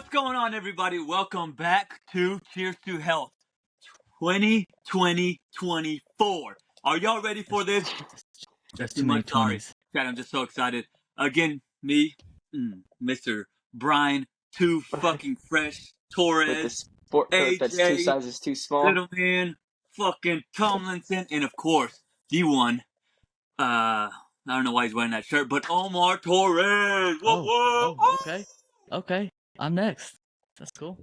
What's going on, everybody? Welcome back to Cheers to Health 2024. Are y'all ready for this? That's too many Sorry. 20s. Chad, I'm just so excited. Again, me, Mr. Brian, too fucking fresh, Torres, with the sport coat that's 2 AJ, sizes too small. Little Man, fucking Tomlinson, and of course, the one, I don't know why he's wearing that shirt, but Omar Torres. Okay. I'm next. That's cool.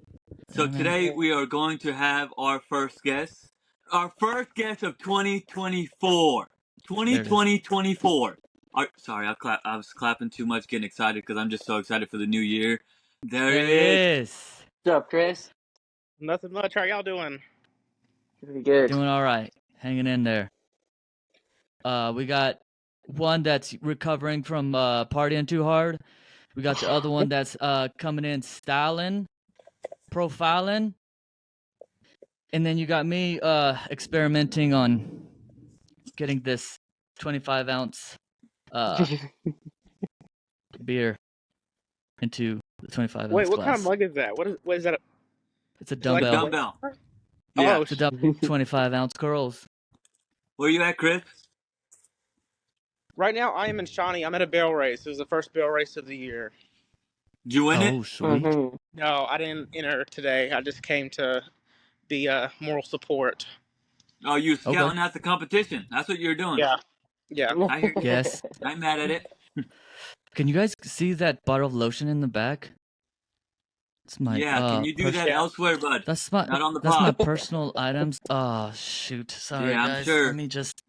So today we are going to have our first guest. Our first guest of 2024. 2024. Sorry, I was clapping too much, getting excited because I'm just so excited for the new year. There it is. What's up, Kris? Nothing much. How y'all doing? Pretty good. Doing all right. Hanging in there. We got one that's recovering from partying too hard. We got the other one that's coming in styling, profiling. And then you got me experimenting on getting this 25-ounce beer into the 25-ounce Wait, what glass. kind of mug is that? What is that? It's a like dumbbell. Dumbbell. Yeah. Yeah. It's a dumbbell 25-ounce curls. Where you at, Chris? Right now, I am in Shawnee. I'm at a barrel race. It was the first barrel race of the year. Did you win Oh, it? sweet. Mhm. No, I didn't enter today. I just came to be moral support. Oh, you scouting out the competition. That's what you're doing. Yeah. Yeah. I hear you. Yes. I'm mad at it. Can you guys see that bottle of lotion in the back? It's my Can you do that elsewhere, bud? That's my Not on the that's my pod. personal items. Oh shoot. Sorry Yeah, I'm guys. sure. Let me just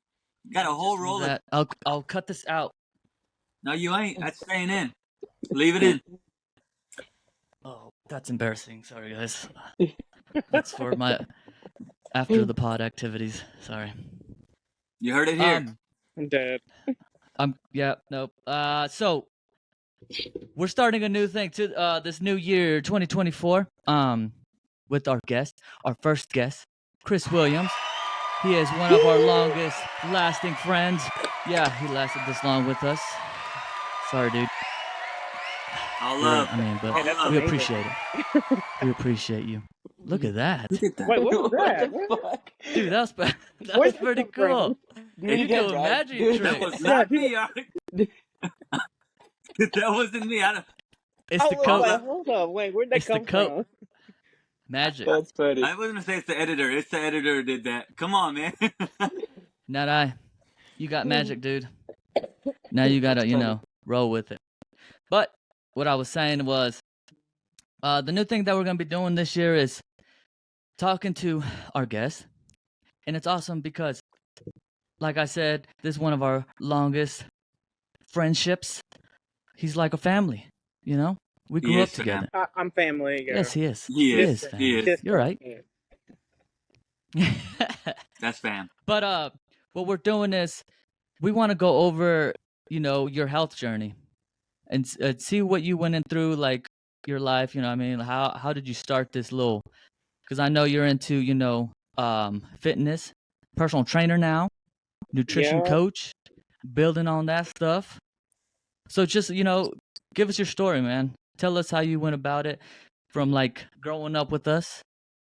Got a whole do roll of. that. I'll cut this out. No, you ain't. That's staying in. Leave it in. Oh, that's embarrassing. Sorry guys. That's for my after the pod activities. Sorry. You heard it here. I'm dead. So we're starting a new thing to this new year 2024 with our first guest, Kris Williams. He is one of our longest lasting friends. Yeah, he lasted this long with us. Sorry, dude. All love. Hey, that's we amazing. appreciate it. We appreciate you. Look at that. Look at that. Wait, what was that? the fuck? Dude, that was Where'd that pretty come from? cool. Do it You again, go Brad. magic Do it trick. That again. was not me. That wasn't me. It's the coat. Wait, hold on. Wait, where'd that It's the come coat. from? Magic. That's funny. I wasn't gonna say it's the editor. It's the editor who did that. Come on, man. Not I. You got magic, dude. Now you gotta, roll with it. But what I was saying was, the new thing that we're gonna be doing this year is talking to our guests, and it's awesome because, like I said, this is one of our longest friendships. He's like a family, We grew up together. I'm family. Yeah. Yes, he is. He is. family. He is. You're right. That's fam. But what we're doing is we want to go over, your health journey and see what you went in through, like your life. How did you start this little? Because I know you're into, fitness, personal trainer now, nutrition coach, building on that stuff. So just, give us your story, man. Tell us how you went about it from like growing up with us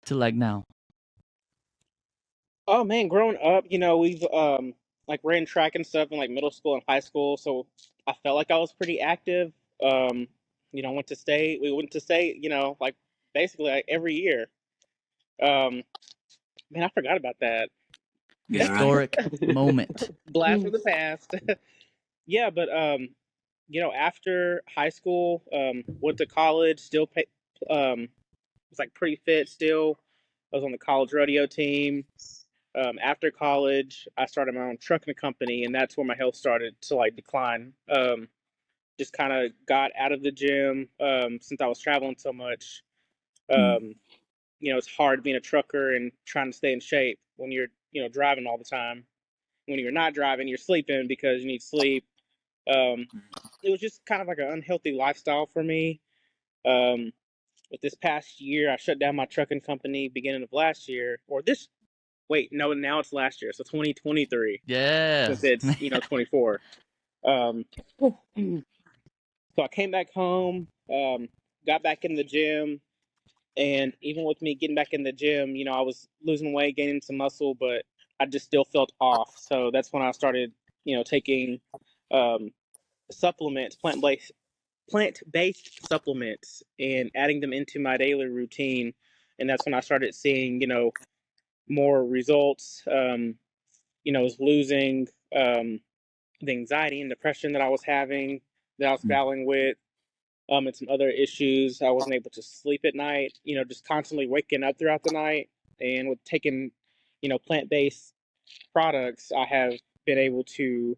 to like now. Oh man, growing up, we've like ran track and stuff in like middle school and high school, so I felt like I was pretty active. Went to state. We went to state, like basically like every year. Man, I forgot about that. Yeah, right. Historic moment. Blast from the past. Yeah, but after high school, went to college. Still, was like pretty fit. Still, I was on the college rodeo team. After college, I started my own trucking company, and that's where my health started to like decline. Just kind of got out of the gym since I was traveling so much. It's hard being a trucker and trying to stay in shape when you're, driving all the time. When you're not driving, you're sleeping because you need sleep. It was just kind of like an unhealthy lifestyle for me. With this past year, I shut down my trucking company beginning of last year, now it's last year, so 2023. Yeah. Since it's 24. So I came back home, got back in the gym, and even with me getting back in the gym, I was losing weight, gaining some muscle, but I just still felt off. So that's when I started, taking um, supplements, plant-based supplements, and adding them into my daily routine. And that's when I started seeing, more results. Was losing the anxiety and depression that I was having, that I was battling with, and some other issues. I wasn't able to sleep at night, just constantly waking up throughout the night. And with taking, plant-based products, I have been able to,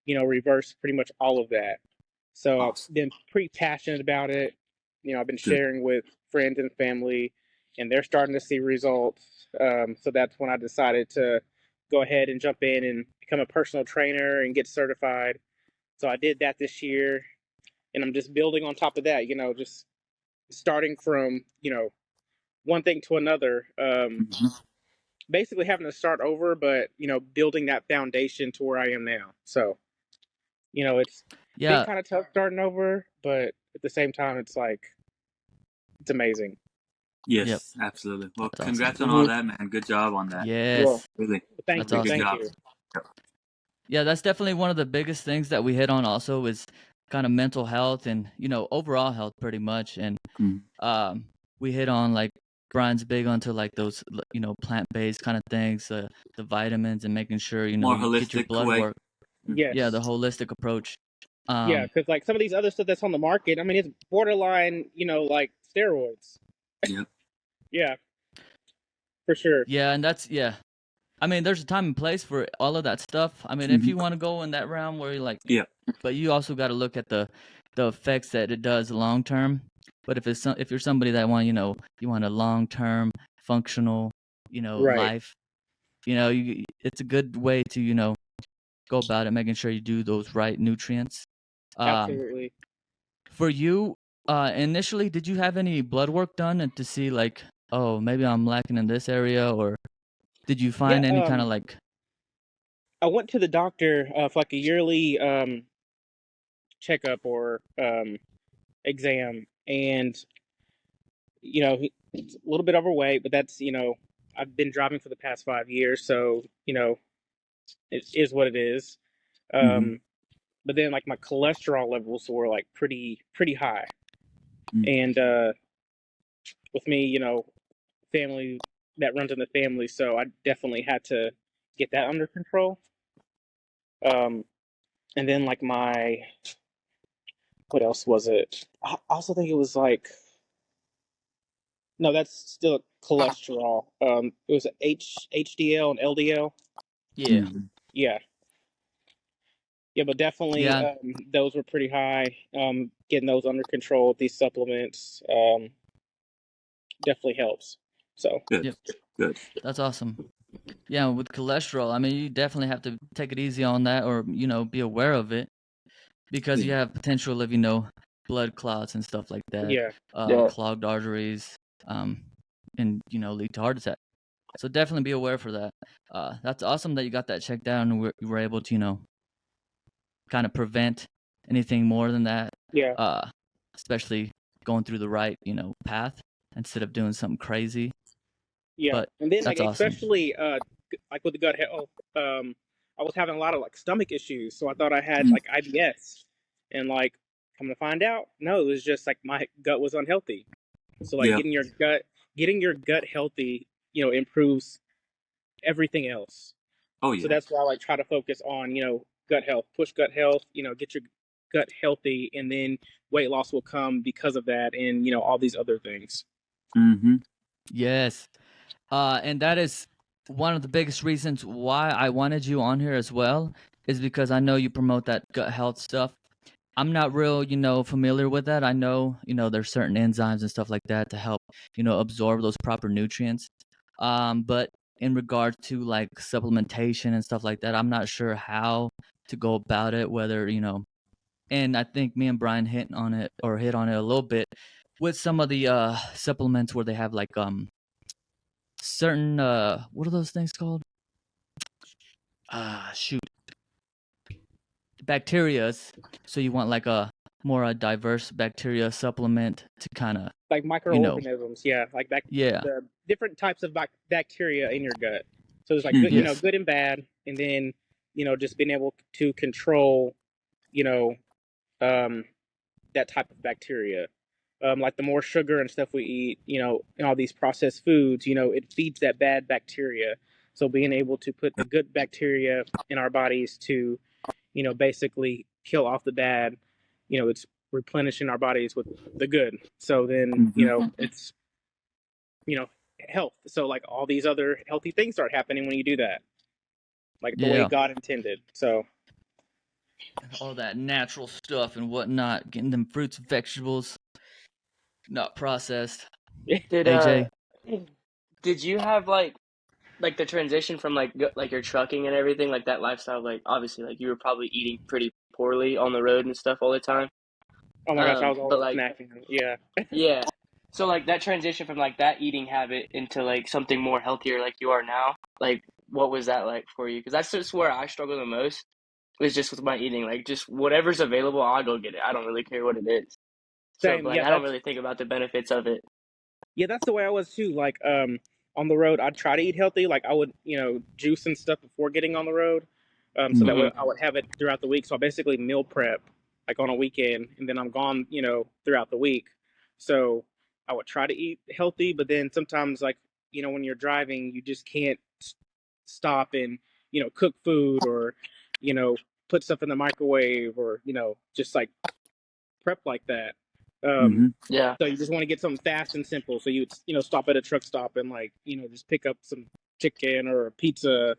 reverse pretty much all of that. So I've Awesome. been pretty passionate about it. I've been Good. sharing with friends and family, and they're starting to see results. So that's when I decided to go ahead and jump in and become a personal trainer and get certified. So I did that this year, and I'm just building on top of that. Just starting from one thing to another. Mhm. Basically having to start over, but building that foundation to where I am now. So it's been Yeah, kind of tough starting over, but at the same time, it's like it's amazing. yep, Yes, absolutely. Well, that's awesome. congrats on all Mm-hmm. that, man. Good job on that. Yeah. Yes, Really, Thank that's really you, good awesome. thank job. you. Yep. Yeah, that's definitely one of the biggest things that we hit on also is kind of mental health and, overall health pretty much. And Mhm. we hit on like Brian's big onto like those, plant-based kind of things, the vitamins and making sure, More you get your holistic blood way. work. Yeah, the Yes, holistic approach. yeah, Um, because like some of these other stuff that's on the market, I mean, it's borderline, like steroids. Yep. Yeah, for sure. yeah, and yeah. I mean, there's a time and place for all of that stuff. I mean, if Hmm. you want to go in that realm where you're like, Yep. but you also got to look at the effects that it does long term. But if you're somebody that you want a long term functional Right. life, it's a good way to go about it, making sure you do those right nutrients. Um, Absolutely. for you, initially, did you have any blood work done and to see like, oh, maybe I'm lacking in this area, or did you Yeah. find any kind of like, I went to the doctor for like a yearly checkup or exam, and he's a little bit overweight, but that's I've been driving for the past 5 years, so it is what it is. Hmm. Um, but then like my cholesterol levels were like pretty high, Mm. and with me, family that runs in the family, so I definitely had to get that under control. Um, and then like my what else was it? I also think it was like no, that's still cholesterol. It was HDL and LDL. yeah, Mhm. Yeah, yeah, but definitely yeah, those were pretty high. Getting those under control with these supplements definitely helps. So Good. yep, Good. that's awesome. Yeah, with cholesterol, I mean, you definitely have to take it easy on that, or be aware of it because Yeah. you have potential of blood clots and stuff like that, yeah, Yeah. clogged arteries, um, and lead to heart attack. So definitely be aware for that. That's awesome that you got that checked out and you were able to kind of prevent anything more than that. yeah, Uh, especially going through the right path instead of doing something crazy. yeah. But And then like that's awesome. especially like with the gut health, I was having a lot of like stomach issues, so I thought I had Mm. like IBS, and like come to find out, no, it was just like my gut was unhealthy. So like Yep. getting your gut healthy, improves everything else. Oh So yeah. that's why I like try to focus on, gut health, push gut health, get your gut healthy, and then weight loss will come because of that, and all these other things. Hmm. Yes. And that is one of the biggest reasons why I wanted you on here as well, is because I know you promote that gut health stuff. I'm not real, familiar with that. I know, there's certain enzymes and stuff like that to help, absorb those proper nutrients. But in regard to like supplementation and stuff like that, I'm not sure how to go about it, whether, and I think me and Brian hit on it a little bit with some of the supplements where they have like certain what are those things called? Shoot, bacterias. So you want like a more a diverse bacteria supplement to kind of, like microorganisms, like the different types of bacteria in your gut. So there's like good, Yes. good and bad, and then just being able to control, that type of bacteria. Like the more sugar and stuff we eat, and all these processed foods, it feeds that bad bacteria. So being able to put the good bacteria in our bodies to, basically kill off the bad, it's replenishing our bodies with the good. So then, it's, health. So like all these other healthy things start happening when you do that, like the way God intended. So all that natural stuff and whatnot, getting them fruits and vegetables, not processed. AJ, did you have like the transition from like your trucking and everything, like that lifestyle, like obviously like you were probably eating pretty poorly on the road and stuff all the time. oh my gosh, I was But always like snacking. Yeah. yeah. So like that transition from like that eating habit into like something more healthier like you are now, like what was that like for you? Because that's just where I struggle the most, is just with my eating. Like just whatever's available, I'll go get it. I don't really care what it is. So Same. like Yeah, I don't really think about the benefits of it. that's the way I was too. Like on the road, I'd try to eat healthy. Like I would, juice and stuff before getting on the road. So that way I would have it throughout the week. So I basically meal prep like on a weekend, and then I'm gone, throughout the week. So I would try to eat healthy, but then sometimes like, when you're driving, you just can't stop and, cook food or, put stuff in the microwave or, just like prep like that. Yeah. So you just want to get something fast and simple. So you stop at a truck stop and like, just pick up some chicken or a pizza.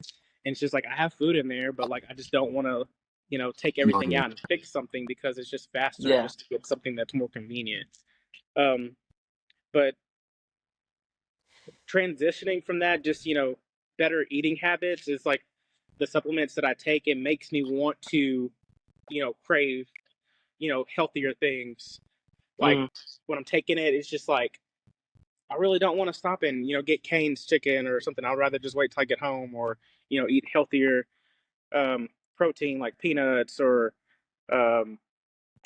And it's just like, I have food in there, but like, I just don't want to, take everything out and fix something because it's just faster Yeah. just to get something that's more convenient. But transitioning from that, just, better eating habits is like the supplements that I take. It makes me want to, crave, healthier things. Like when I'm taking it, it's just like, I really don't want to stop and, get Cane's chicken or something. I'd rather just wait till I get home or, eat healthier protein like peanuts or I'm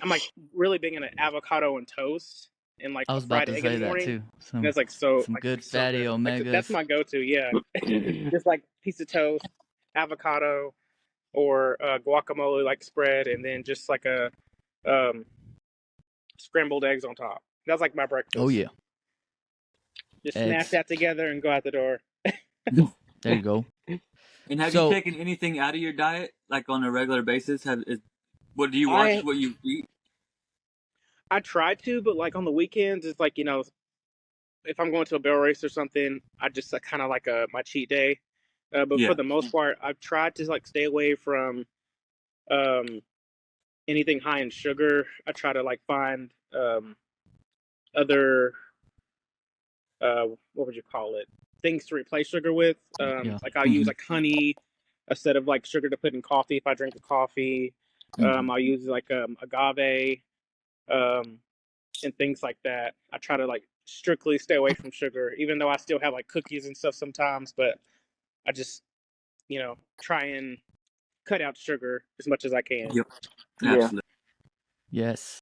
like really big into avocado and toast and like I a was about fried to egg in say the that morning. too. And it's like so Some like good so fatty good. Like, that's omegas. my go-to. Yeah, just like piece of toast, avocado, or guacamole like spread, and then just like a um, scrambled eggs on top. That's like my Oh breakfast. yeah, Just smash eggs. that together and go out the door. There you go. And have you So taken anything out of your diet, like on a regular basis? What do you watch? I What you eat? I try to, but like on the weekends, it's like if I'm going to a barrel race or something, I just kind of like my cheat day. But for Yeah. the most part, I've tried to like stay away from um, anything high in sugar. I try to like find other what would you call it, things to replace sugar with. yeah, Like I'll use like honey instead of like sugar to put in coffee if I drink the coffee. I'll use like agave um, and things like that. I try to like strictly stay away from sugar, even though I still have like cookies and stuff sometimes. But I just try and cut out sugar as much as I can. Yep. Yeah. Absolutely. yes.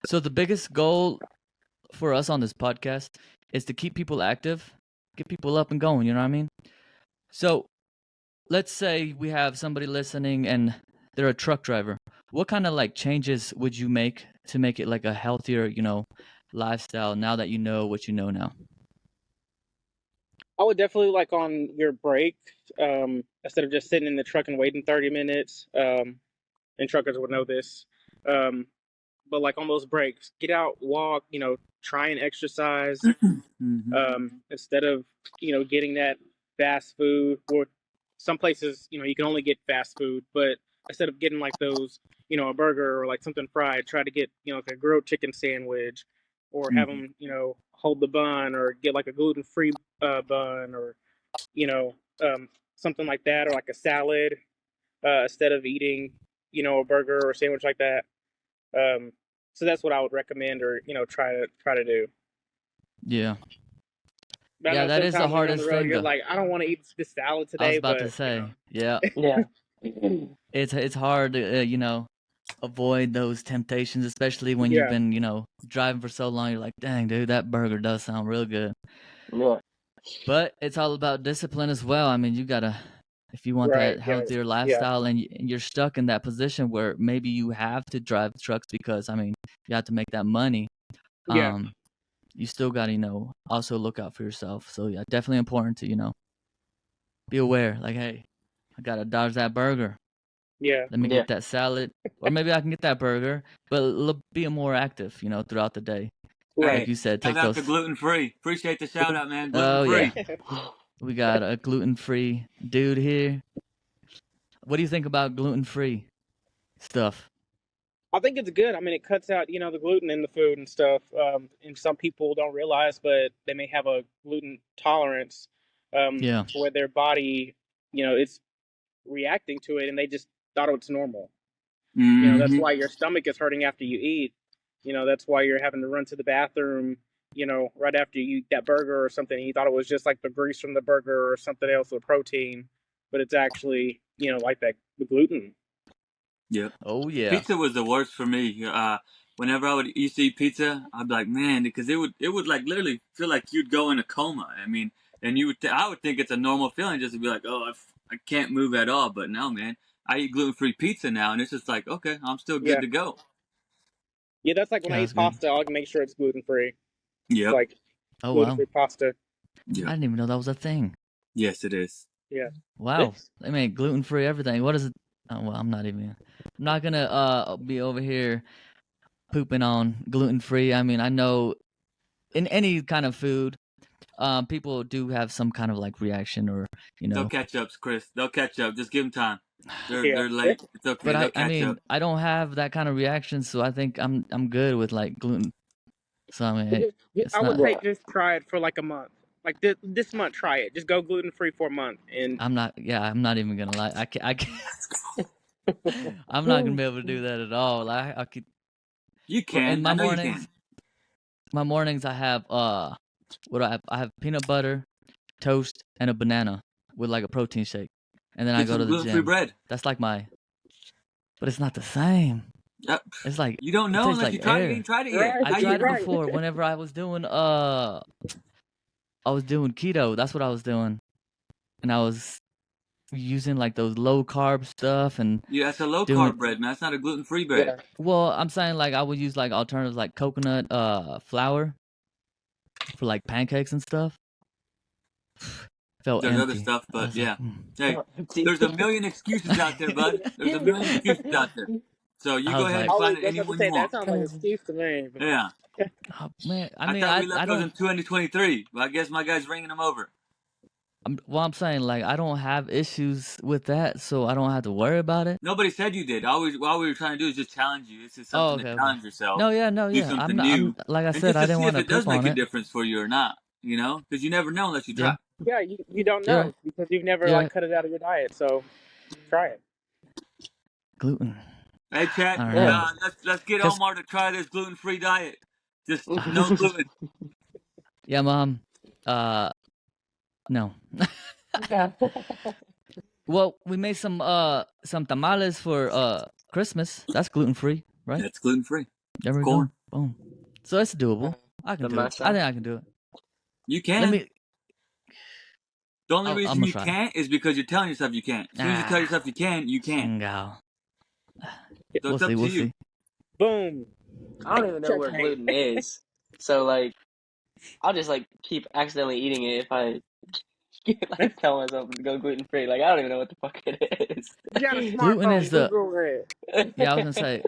So the biggest goal for us on this podcast is to keep people active, get people up and going. You know what I mean? So let's say we have somebody listening and they're a truck driver. What kind of like changes would you make to make it like a healthier, lifestyle now that you know what you know now? I would definitely like on your break, instead of just sitting in the truck and waiting 30 minutes. And truckers would know this. Um, but like on those breaks, get out, walk, try and exercise. Instead of, getting that fast food, or some places, you can only get fast food, but instead of getting like those, a burger or like something fried, try to get, like a grilled chicken sandwich or have them, hold the bun or get like a gluten-free bun or, you know, um, something like that, or like a salad, instead of eating, a burger or a sandwich like that. Um, so that's what I would recommend, or try to do. Yeah. But I Yeah, know that is the sometimes when you're on the hardest road, thing you're though. like, I don't want to eat this salad I was today, about but to say, yeah, Yeah. it's hard, avoid those temptations, especially when you've been, driving for so long. You're like, dang, dude, that burger does sound real good. Yeah. But it's all about discipline as well. I mean, you gotta, if you want Right. that healthier lifestyle, and you're stuck in that position where maybe you have to drive trucks because, I mean, you have to make that money. Yeah. You still gotta, also look out for yourself. So yeah, definitely important to, be aware. Like, hey, I gotta dodge that burger. Yeah. Let me Yeah. get that salad, or maybe I can get that burger, but be more active, throughout the day. Right. Like you said, Shout take out those. to gluten free. Appreciate the shout out, man. Oh Gluten yeah, free. we got a gluten-free dude here. What do you think about gluten-free stuff? I think it's good. I mean, it cuts out, the gluten in the food and stuff. And some people don't realize, but they may have a gluten tolerance, Yeah. where their body, it's reacting to it, and they just thought it's normal. That's why your stomach is hurting after you eat. That's why you're having to run to the bathroom, right after you eat that burger or something. And you thought it was just like the grease from the burger or something else, the protein, but it's actually, like that, the gluten. Yep. Oh yeah. Pizza was the worst for me. Whenever I would used to eat pizza, I'd be like, man, because it would like literally feel like you'd go in a coma. I mean, and I would think it's a normal feeling just to be like, oh, I can't move at all. But no, man, I eat gluten free pizza now, and it's just like, okay, I'm still good Yeah. to go. Yeah, that's like when Yeah, I that's eat good. pasta, I'll make sure it's gluten free. Yep. Like Oh gluten wow. free pasta. I Yep. didn't even know that was a thing. Yes, it is. Yeah. Wow. They made gluten-free everything. What is it? Oh well, I'm not gonna be over here pooping on gluten-free. I mean, I know in any kind of food, people do have some kind of like reaction, or They'll catch up, Chris. They'll catch up. Just give them time. They're late. It's okay. But They'll I catch mean, up. I don't have that kind of reaction, so I think I'm good with like gluten. So I mean, it's I would not. say just try it for like a month. Like this month, try it. Just go gluten free for a month, and I'm not. Yeah, I'm not even gonna lie. I can't. I'm not gonna be able to do that at all. I could. You can. In I know you can. my mornings, I have what do I have? I have peanut butter, toast, and a banana with like a protein shake, and then I Get go to some the gluten free gym. bread. That's like my. But it's not the same. Yep. It's like You don't it know tastes unless like you try it. You air. ain't tried it yet. right, I How you tried it know? right. before. Whenever I was doing keto. That's what I was doing, and I was using like those low carb stuff and Yeah, that's a low doing. carb bread, man. It's not a gluten free bread. Yeah. Well, I'm saying like I would use like alternatives like coconut flour for like pancakes and stuff. Felt There's other empty. stuff, I but was like, yeah. Hey, there's a million excuses out there, bud. There's a million excuses out there. So you I go was ahead like, and find That's what I anyone you say. That want. sounds like an excuse to me. But Yeah. oh, man. I I mean, thought we I left those don't. in 2023, but I guess my guy's ringing them over. I'm saying like I don't have issues with that, so I don't have to worry about it. Nobody said you did. All we were trying to do is just challenge you. This is Oh, something to okay, okay. challenge yourself, No, do yeah. something I'm not. I'm new, like I and said, just I to didn't see want if to it does poop make on a it. difference for you or not. You know, because you never know unless you Yeah, try. yeah, you don't you're know right. because you've never You're like right. cut it out of your diet. So try it. Gluten. Hey, Chad, I don't Yeah. know. let's get Cause Omar to try this gluten free diet. Just no gluten. yeah, mom. No. Well, we made some tamales for Christmas. That's gluten free, right? That's gluten free. There we Corn. go. Boom. So it's doable. I can The do it. I masa. think I can do it. You Let can. me. The only I'm reason gonna you try. can't is because you're telling yourself you can't. As soon as you tell yourself you can, you can't. No. So We'll it's up see. to We'll you. see. Boom. I don't even know where Checkmate. gluten is. So like I'll just like keep accidentally eating it if I like tell myself to go gluten free. Like I don't even know what the fuck it is. You got a Gluten smartphone. is the. Google it. Yeah, I was gonna say.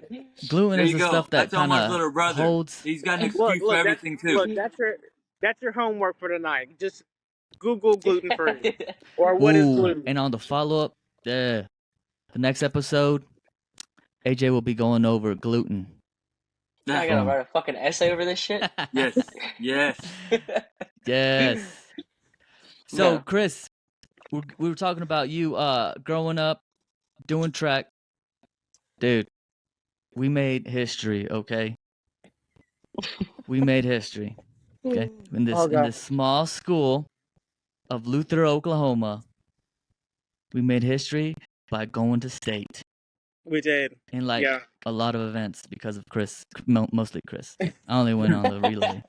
Gluten There is you the go. stuff that That's kind Omar's of little brother. holds. He's got an Look, excuse for look. everything too. That's your homework for tonight. Just Google gluten free or what is Ooh, gluten. and on the follow up, the next episode, AJ will be going over gluten. I gotta write a fucking essay over this shit. Yes. Yes. Yes. So, No. Kris, we were talking about you growing up, doing track. Dude, we made history, okay? We made history. Okay? In Oh god. this small school of Luther, Oklahoma, we made history by going to state. We did. in like Yeah. a lot of events because of Kris, mostly Kris. I only went on the relay.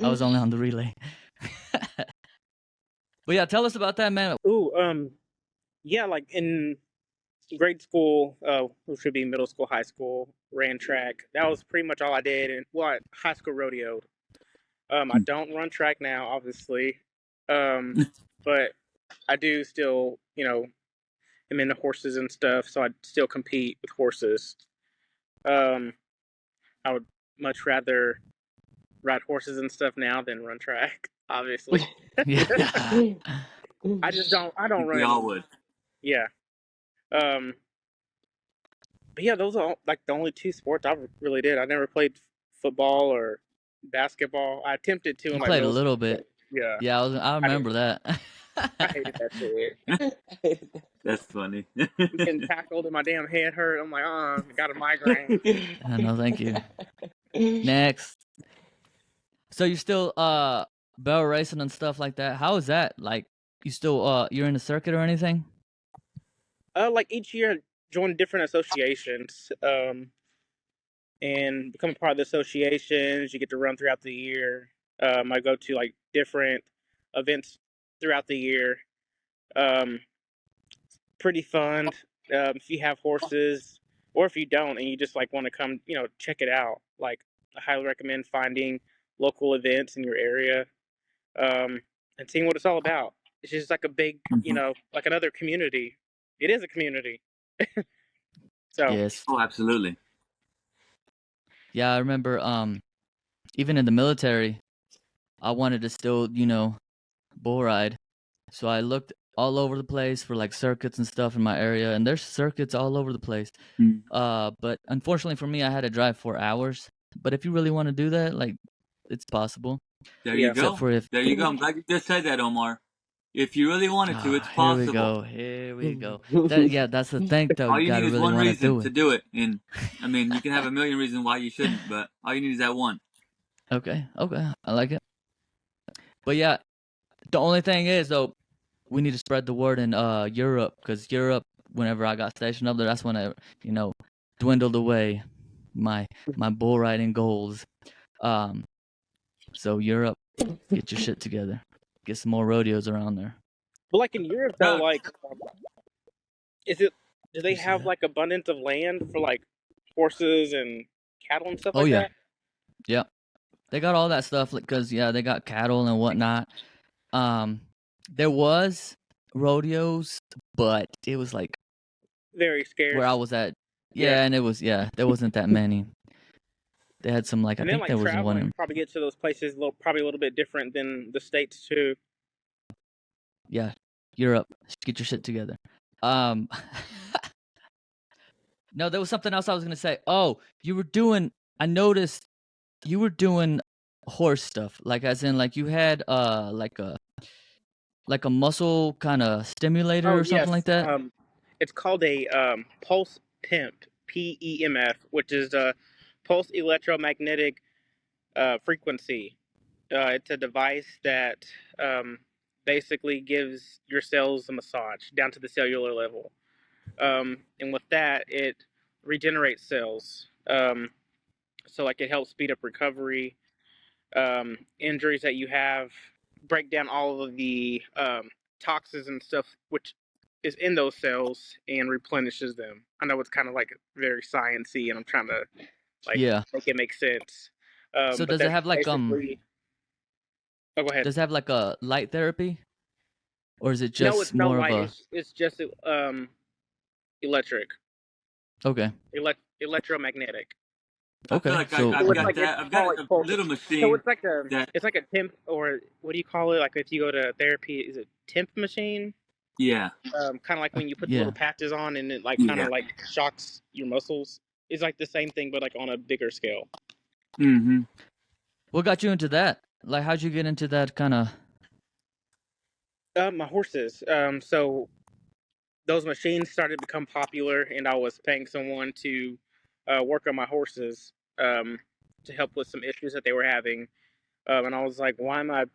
I was only on the relay. But yeah, tell us about that, man. Ooh, yeah, like in grade school, which would be middle school, high school, ran track. That was pretty much all I did. And high school rodeoed. I don't run track now, obviously, but I do still, am into horses and stuff, so I still compete with horses. I would much rather ride horses and stuff now than run track, obviously. Yeah. I just don't. I don't run We all anymore. would. Yeah. But yeah, those are like the only two sports I really did. I never played football or basketball. I attempted to You in like played a middle little school. bit. Yeah. Yeah, I remember that. I hated that shit. That's funny. Getting tackled and my damn head hurt. I'm like, I got a migraine. No, thank you. Next. So you still barrel racing and stuff like that. How is that? Like you still you're in the circuit or anything? Like each year, I join different associations, and become a part of the associations. You get to run throughout the year. I go to like different events throughout the year. Pretty fun. If you have horses, or if you don't, and you just like want to come, check it out. Like I highly recommend finding local events in your area, and seeing what it's all about. It's just like a big, like another community. It is a community. So Yes. Oh, absolutely. Yeah, I remember even in the military, I wanted to still, bull ride. So I looked all over the place for like circuits and stuff in my area, and there's circuits all over the place. Mm. But unfortunately for me, I had to drive 4 hours. But if you really want to do that, like it's possible. There Yeah. you go. Except for if There you go. I'm glad you just said that, Omar. If you really wanted to, it's here we possible. go. Here we go. That's the thing though. All You you gotta need is really one want to reason do to it. do it. And I mean, you can have a million reasons why you shouldn't, but all you need is that one. Okay. I like it. But yeah, the only thing is though, we need to spread the word in Europe, because Europe, whenever I got stationed up there, that's when I, dwindled away my bull riding goals. So Europe, get your shit together. Get some more rodeos around there. But like in Europe, though, Doug. like, do they have like abundance of land for like horses and cattle and stuff Oh like yeah, that? yeah. They got all that stuff because they got cattle and whatnot. There was rodeos, but it was like Very scarce. where I was at. Yeah. Yeah, and it was there wasn't that many. They had some like I And then think like there was one traveling, in probably get to those places probably a little bit different than the States too. Europe. Get your shit together. No, there was something else I was gonna say. Oh, I noticed you were doing horse stuff, like as in like you had like a muscle kind of stimulator or something like that. It's called a pulse PEMF, PEMF, which is a pulse electromagnetic frequency. It's a device that basically gives your cells a massage down to the cellular level. And with that, it regenerates cells. So like it helps speed up recovery, injuries that you have, break down all of the toxins and stuff which is in those cells and replenishes them. I know it's kind of like very sciencey, and I'm trying to make it make sense. So But does it have like basically... Oh, go ahead. does it have like a light therapy, or is it No, just it's no more light. of a? It's just electric. Okay. Electromagnetic. I feel Okay. like So I've it's got like that. I've it's called got like a little so machine it's like that. it's like a temp, or what do you call it? Like if you go to therapy, is it temp machine? Yeah. Kind of like when you put the yeah. little patches on and it like kind Yeah. of like shocks your muscles. It's like the same thing, but like on a bigger scale. Mm-hmm. What got you into that? Like, how'd you get into that kind of? My horses. So those machines started to become popular, and I was paying someone to work on my horses to help with some issues that they were having. And I was like, why am I,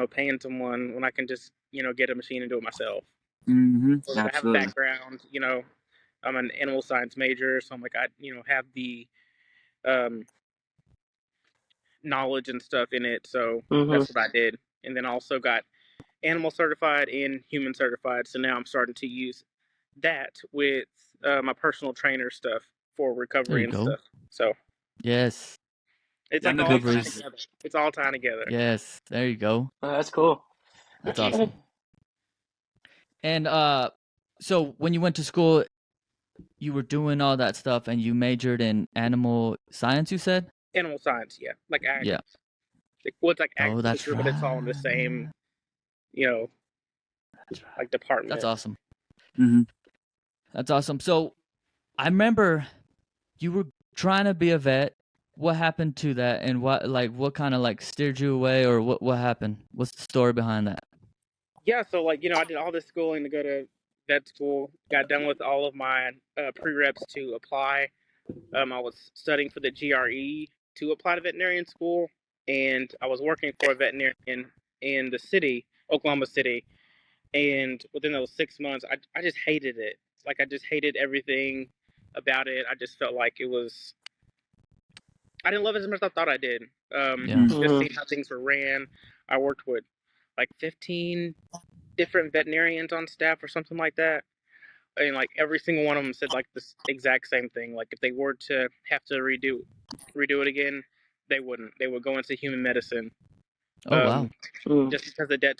paying someone when I can just, get a machine and do it myself? Mm-hmm. I have a Absolutely. background, I'm an animal science major, so I'm like I have the um, knowledge and stuff in it, so Mm-hmm. that's what I did. And then I also got animal certified and human certified, so now I'm starting to use that with my personal trainer stuff for There recovery you and go. stuff. So Yes. it's That like makes all sense. tying Recoveries. together. It's all tying together. Yes. There you go. Oh, that's cool. That's awesome. And so when you went to school, you were doing all that stuff, and you majored in animal science. You said. Animal science, yeah, like Yeah. well, it's like Oh, that's agriculture, but it's all in the right. same, you know, That's right. like That's department. awesome. Mm-hmm. That's awesome. So I remember you were trying to be a vet. What happened to that, and what kind of like steered you away, or what happened? What's the story behind that? Yeah, so like I did all this schooling to go to vet school. Got done with all of my pre-reps to apply. I was studying for the GRE to apply to veterinarian school, and I was working for a veterinarian in the city, Oklahoma City. And within those 6 months, I just hated it. Like I just hated everything about it. I just felt like I didn't love it as much as I thought I did. Yeah. Just Mm-hmm. seeing how things were ran. I worked with like 15 different veterinarians on staff or something like that. And like every single one of them said like this exact same thing. Like if they were to have to redo it again, they wouldn't. They would go into human medicine. Oh wow. Just because the debt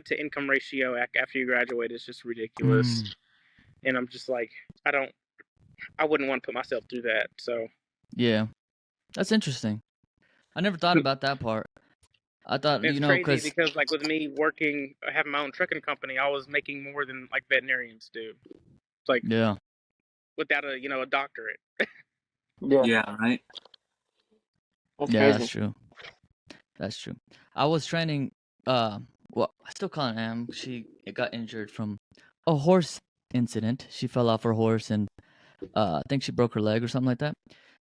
to income ratio after you graduate is just ridiculous. Mm. And I'm just like, I wouldn't want to put myself through that. So Yeah. That's interesting. I never thought about that part. I thought, it's crazy because because like with me working, having my own trucking company, I was making more than like veterinarians do. It's like yeah, without a doctorate. Yeah, Yeah, right. that's yeah, crazy. that's true. That's true. I was training. Well, I still call it Am. She got injured from a horse incident. She fell off her horse, and I think she broke her leg or something like that.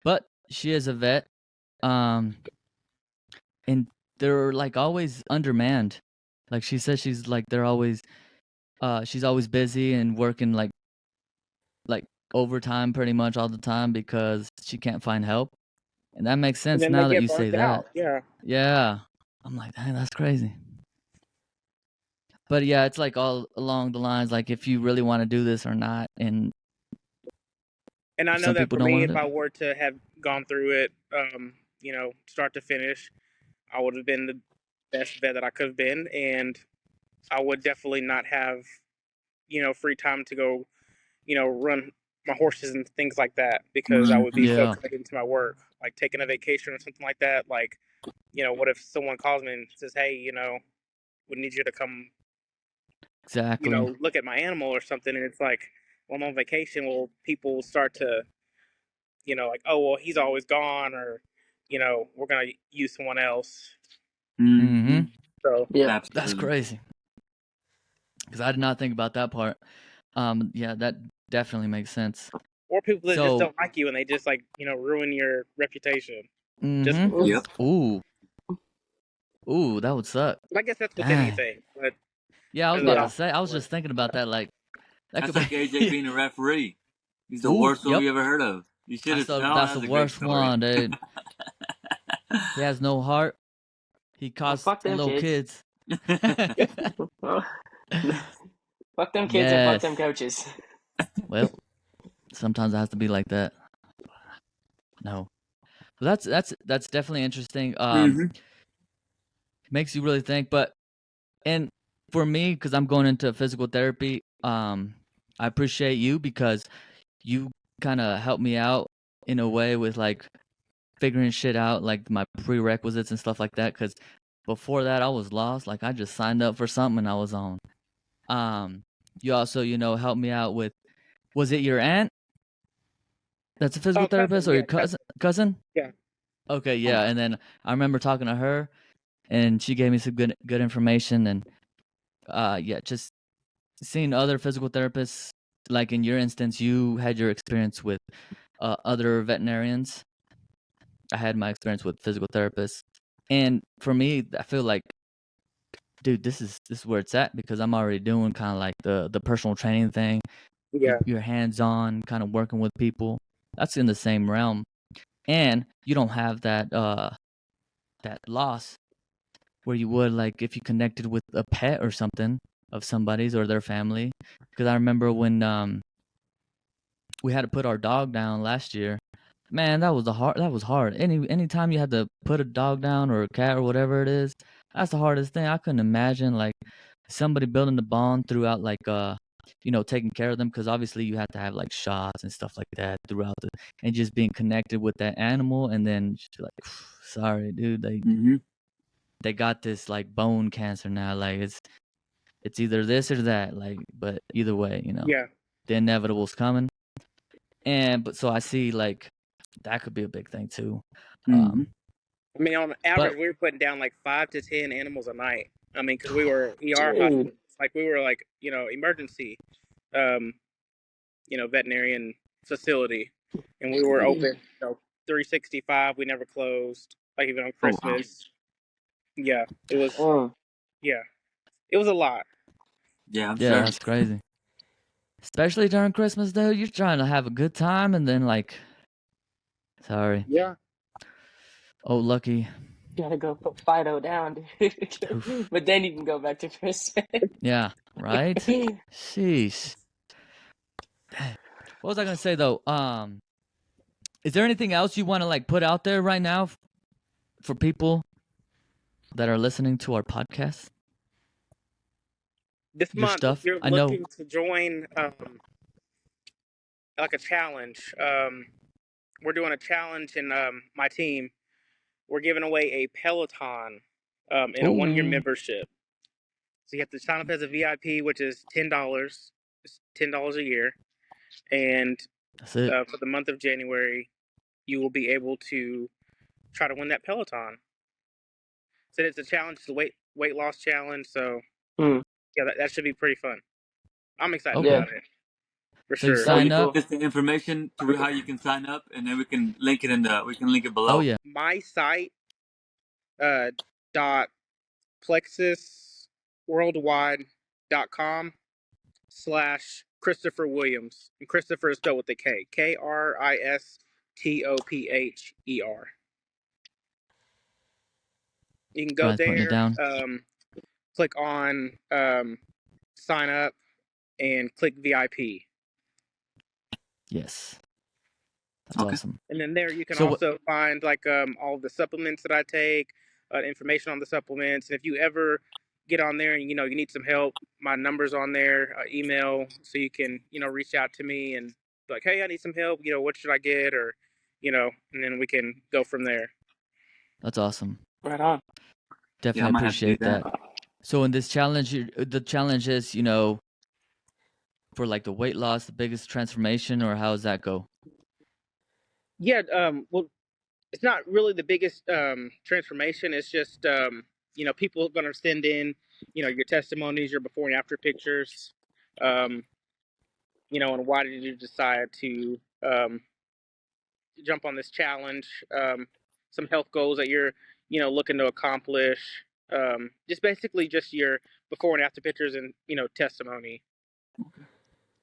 But she is a vet. Um, and they're like always undermanned. Like she says, she's like she's always busy and working like overtime pretty much all the time because she can't find help. And that makes And sense then they now that get you say burnt that. out. Yeah. Yeah. I'm like, dang, that's crazy. But yeah, it's like all along the lines, like if you really want to do this or not. And And I know some that people for don't me, want if to do I it. were to have gone through it, start to finish, I would have been the best vet that I could have been, and I would definitely not have, free time to go, run my horses and things like that because I would be Mm-hmm. so Yeah, committed to my work, like taking a vacation or something like that. Like, what if someone calls me and says, "Hey, we need you to come, exactly. look at my animal or something," and it's like, well, I'm on vacation. Well, people start to like, oh, well, he's always gone, or, we're going to use someone else. Mm-hmm. Mm-hmm. So, Yeah. That's Absolutely. crazy. Because I did not think about that part. Yeah, that definitely makes sense. or people that just So, don't like you and they just like, ruin your reputation just mm-hmm. for work. Yep. Ooh, ooh, that would suck. But I guess that's with Dang. anything. But Yeah, I was as an about to Yeah. say. I was work. just thinking about that. Like that That's could like AJ be. being a referee. He's the Ooh, worst one yep. we ever heard of. You should have. Oh, That's that's the a great worst story. one, dude. He has no heart. He Well, costs fuck them little kids. kids. Fuck them kids and fuck them Yes. coaches. Well, sometimes it has to be like that. No. Well, that's definitely interesting. Mm-hmm. Makes you really think. But and for me, because I'm going into physical therapy, I appreciate you because you kind of helped me out in a way with like figuring shit out, like my prerequisites and stuff like that. Because before that, I was lost. Like I just signed up for something and I was on. You also, helped me out with. Was it your aunt that's a physical Oh, therapist, cousin. or your Yeah, cousin? Cousin? yeah. Okay, yeah. And then I remember talking to her, and she gave me some good information, and yeah, just seeing other physical therapists. Like in your instance, you had your experience with other veterinarians. I had my experience with physical therapists, and for me, I feel like, dude, this is where it's at because I'm already doing kind of like the personal training thing, Yeah. You're hands-on, kind of working with people. That's in the same realm, and you don't have that that loss where you would like if you connected with a pet or something of somebody's or their family. Because I remember when we had to put our dog down last year. Man, that was hard. Anytime you had to put a dog down or a cat or whatever it is, that's the hardest thing. I couldn't imagine like somebody building the bond throughout like taking care of them, because obviously you have to have like shots and stuff like that throughout and just being connected with that animal, and then just like, sorry dude, they got this like bone cancer now, like it's either this or that, like, but either way, Yeah. the inevitable's coming. But so I see like that could be a big thing too. I mean, on average, we were putting down like 5 to 10 animals a night. I mean, because we were ER hospitals, like we were like emergency, veterinarian facility, and we were open 365. We never closed, like even on Christmas. Yeah, it was. Yeah, it was a lot. Yeah, I'm Yeah, sure. that's crazy. Especially during Christmas, though, you're trying to have a good time, and then like, sorry. Yeah. Oh, lucky. Gotta go put Fido down, dude. But then you can go back to Christmas. Yeah, right? Sheesh. What was I gonna say though? Is there anything else you want to like put out there right now for people that are listening to our podcast? This Your month, stuff? if you're I know. looking to join like a challenge, we're doing a challenge in my team. We're giving away a Peloton in a 1-year membership. So you have to sign up as a VIP, which is $10. It's $10 a year. And That's it. for the month of January, you will be able to try to win that Peloton. So it's a challenge, it's a weight loss challenge. So yeah, that should be pretty fun. I'm excited about it. For So you sure. sign up. Just the information to how you can sign up, and then we can link it below. Oh yeah. My site dot plexusworldwide.com/Christopher Williams. And Christopher is spelled with a K. Kristopher. You can go Brian's putting it there, down. click on sign up, and click VIP. Yes. That's Okay. awesome. And then there you can So also find like all of the supplements that I take, information on the supplements. And if you ever get on there and you need some help, my number's on there, email, so you can reach out to me and be like, hey, I need some help. What should I get, or and then we can go from there. That's awesome. Right on. Definitely appreciate that. So in this challenge, the challenge is for like the weight loss, the biggest transformation, or how does that go? Yeah, well, it's not really the biggest transformation. It's just people are going to send in your testimonies, your before and after pictures, and why did you decide to jump on this challenge, some health goals that you're looking to accomplish, just basically just your before and after pictures and testimony.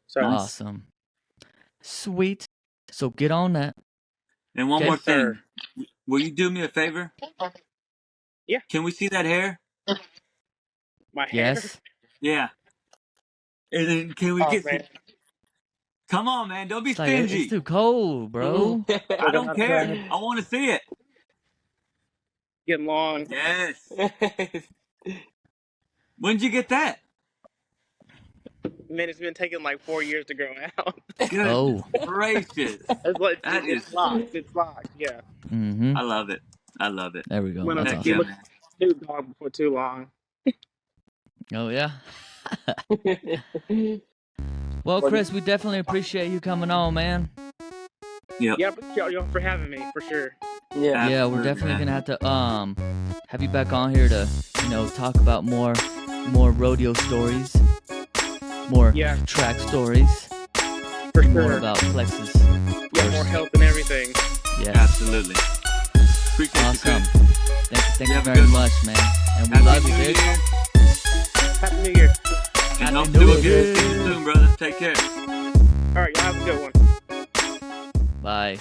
So Awesome. Sweet. So get on that. And one more thing. sir. Will you do me a favor? Yeah. Can we see that hair? My hair. Yes. Yeah. And then can we get some... Come on, man. Don't be It's like, stingy. it's too cold, bro. I don't care. I want to see it. Getting long. Yes. When did you get that? Man, it's been taking like 4 years to grow out. Oh. Gracious. It's locked. It's locked. Yeah. Mm-hmm. I love it. I love it. There we go. When That's I awesome. look too long before too long. Oh yeah. Well, Kris, we definitely appreciate you coming on, man. Yep. Yeah, but y'all for having me for sure. Yeah. Yeah, we're definitely gonna have to have you back on here to talk about more rodeo stories, more track stories, for more sure. about plexus. Yeah, more help and everything. Yes. Absolutely. Appreciate Awesome. you, Kris. Thank you have a very good one. much, man. And we love you, dude. Happy New Year. And hope Happy to New see Year. you soon, brother. Take care. All right, y'all have a good one. Bye.